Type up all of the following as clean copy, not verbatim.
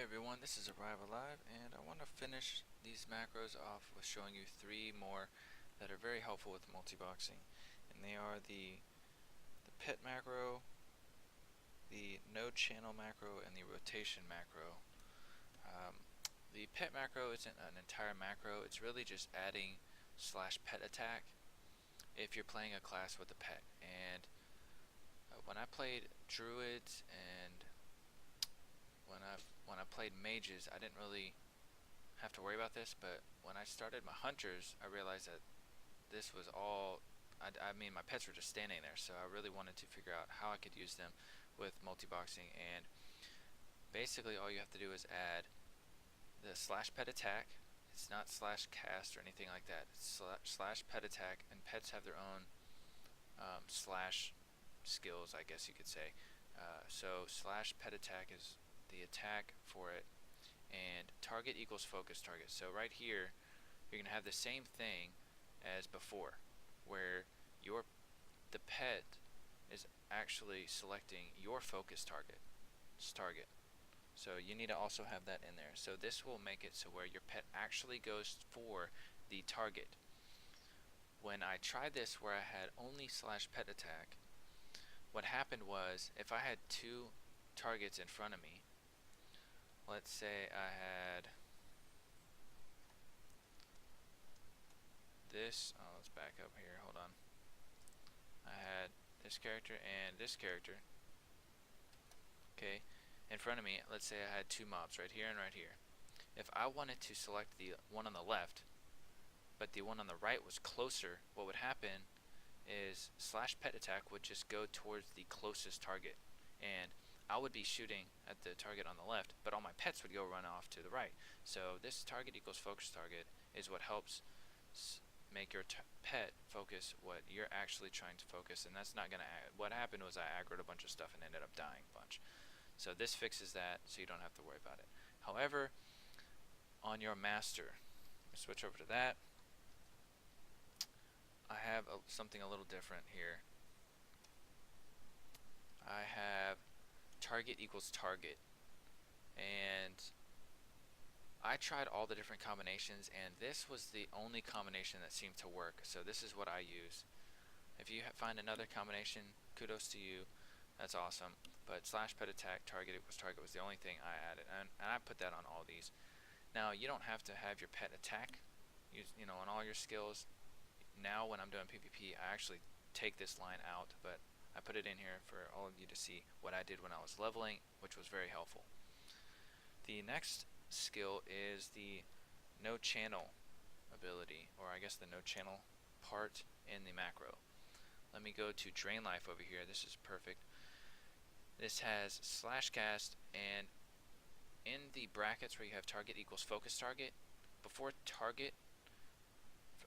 Hey everyone, this is Arrive Alive, and I want to finish these macros off with showing you three more that are very helpful with multiboxing. And they are the pet macro, the node channel macro, and the rotation macro. The pet macro isn't an entire macro, it's really just adding /pet attack if you're playing a class with a pet. And when I played druids and when I played mages, I didn't really have to worry about this, but when I started my hunters, I realized that this was all, I mean, my pets were just standing there, so I really wanted to figure out how I could use them with multiboxing. And basically all you have to do is add the /pet attack. It's not /cast or anything like that. It's /pet attack, and pets have their own slash skills, I guess you could say. So /pet attack is the attack for it, and target equals focus target. So right here you're going to have the same thing as before, where the pet is actually selecting your focus target. So you need to also have that in there. So this will make it so where your pet actually goes for the target. When I tried this where I had only /pet attack, what happened was if I had two targets in front of me, let's say I had this, let's back up here, hold on. I had this character and this character, okay, in front of me. Let's say I had two mobs right here and right here. If I wanted to select the one on the left, but the one on the right was closer, what would happen is /pet attack would just go towards the closest target, and I would be shooting at the target on the left, but all my pets would go run off to the right. So this target equals focus target is what helps make your pet focus what you're actually trying to focus, and that's not gonna. What happened was I aggroed a bunch of stuff and ended up dying a bunch. So this fixes that, so you don't have to worry about it. However, on your master, switch over to that. I have something a little different here. I have target equals target, and I tried all the different combinations, and this was the only combination that seemed to work, so this is what I use. If you find another combination, kudos to you, that's awesome. But /pet attack, target equals target was the only thing I added, and I put that on all these. Now you don't have to have your pet attack, you know, on all your skills. Now when I'm doing PvP, I actually take this line out, but I put it in here for all of you to see what I did when I was leveling, which was very helpful. The next skill is the no channel ability, or I guess the no channel part in the macro. Let me go to drain life over here. This is perfect. This has /cast, and in the brackets where you have target equals focus target, before target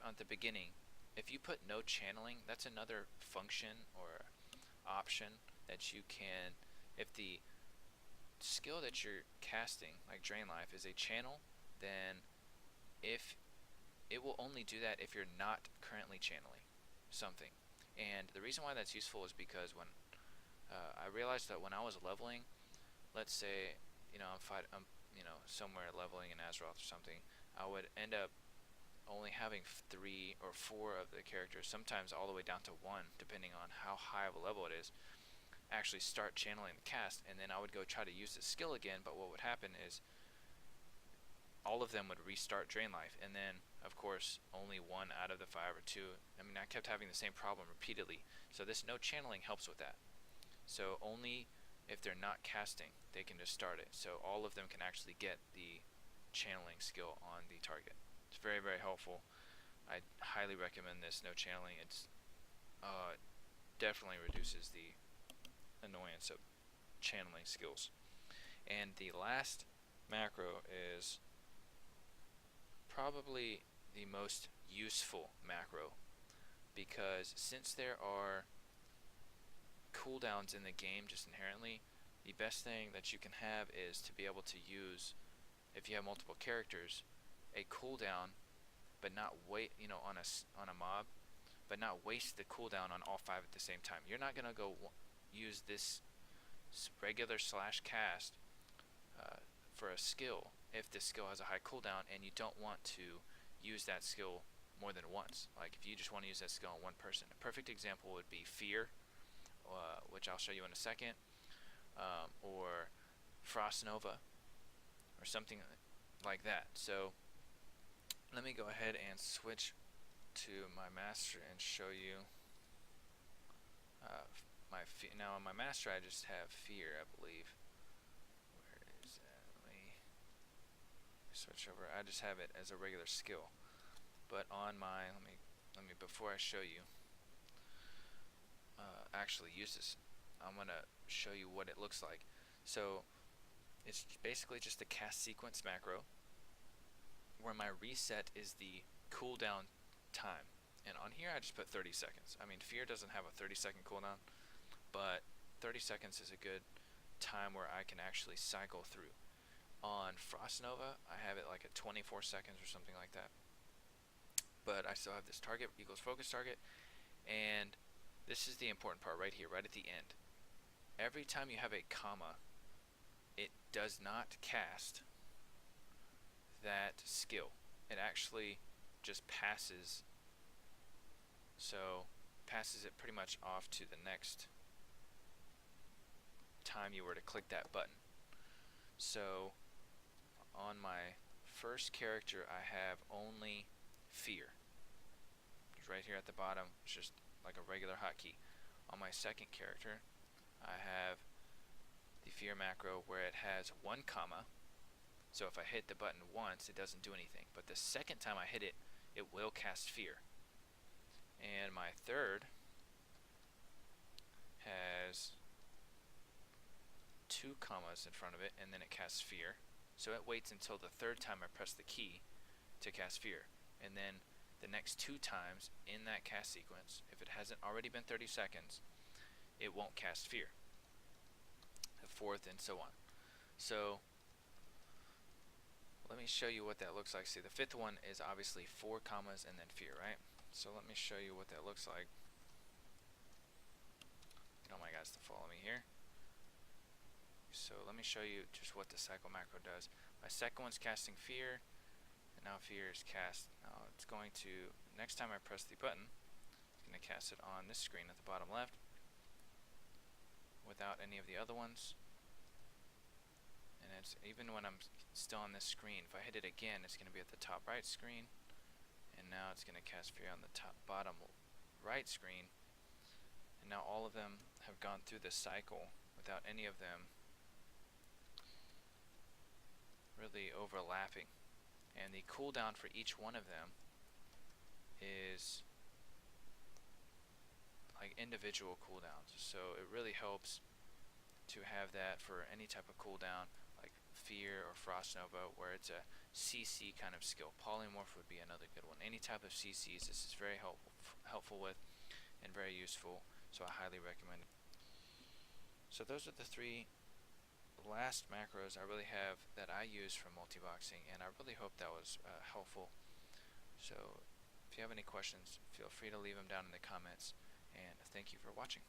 at the beginning, if you put no channeling, that's another function or option that you can, if the skill that you're casting, like drain life, is a channel, then if it will only do that if you're not currently channeling something. And the reason why that's useful is because when I realized that when I was leveling, let's say, you know, I'm you know, somewhere leveling in Azeroth or something, I would end up only having 3 or 4 of the characters, sometimes all the way down to 1, depending on how high of a level it is, actually start channeling the cast, and then I would go try to use the skill again, but what would happen is all of them would restart drain life, and then of course only 1 out of the 5 or 2, I mean, I kept having the same problem repeatedly. So this no channeling helps with that. So only if they're not casting, they can just start it, so all of them can actually get the channeling skill on the target. It's very, very helpful. I highly recommend this no channeling. It's definitely reduces the annoyance of channeling skills. And the last macro is probably the most useful macro, because since there are cooldowns in the game just inherently, the best thing that you can have is to be able to use, if you have multiple characters, a cooldown, but not wait, you know, on a mob, but not waste the cooldown on all 5 at the same time. You're not gonna go use this regular /cast for a skill if this skill has a high cooldown and you don't want to use that skill more than once. Like if you just want to use that skill on one person. A perfect example would be Fear, which I'll show you in a second, or Frost Nova, or something like that. So let me go ahead and switch to my master and show you now on my master I just have Fear, I believe. Where is that? Let me switch over. I just have it as a regular skill. But on my let me before I show you actually use this, I'm gonna show you what it looks like. So it's basically just a cast sequence macro where my reset is the cooldown time. And on here I just put 30 seconds. I mean, Fear doesn't have a 30-second cooldown, but 30 seconds is a good time where I can actually cycle through. On Frost Nova, I have it like at 24 seconds or something like that. But I still have this target equals focus target, and this is the important part right here, right at the end. Every time you have a comma, it does not cast that skill. It actually just passes, so passes it pretty much off to the next time you were to click that button. So on my first character I have only Fear. It's right here at the bottom. It's just like a regular hotkey. On my second character I have the Fear macro where it has one comma. So if I hit the button once, it doesn't do anything. But the second time I hit it, it will cast Fear. And my third has two commas in front of it, and then it casts Fear. So it waits until the third time I press the key to cast Fear. And then the next two times in that cast sequence, if it hasn't already been 30 seconds, it won't cast Fear. The fourth, and so on. So let me show you what that looks like. See, the fifth one is obviously 4 commas and then Fear, right? So let me show you what that looks like. I want my guys to follow me here. So let me show you just what the cycle macro does. My second one's casting Fear, and now Fear is cast. Now it's going to, next time I press the button, it's going to cast it on this screen at the bottom left without any of the other ones. And it's even when I'm still on this screen, if I hit it again, it's going to be at the top right screen, and now it's going to cast Fear on the top bottom right screen. And now all of them have gone through this cycle without any of them really overlapping. And the cooldown for each one of them is like individual cooldowns. So it really helps to have that for any type of cooldown, like Fear or Frost Nova, where it's a CC kind of skill. Polymorph would be another good one. Any type of CCs, this is very helpful with and very useful, so I highly recommend it. So those are the 3 last macros I really have that I use for multiboxing, and I really hope that was helpful. So if you have any questions, feel free to leave them down in the comments, and thank you for watching.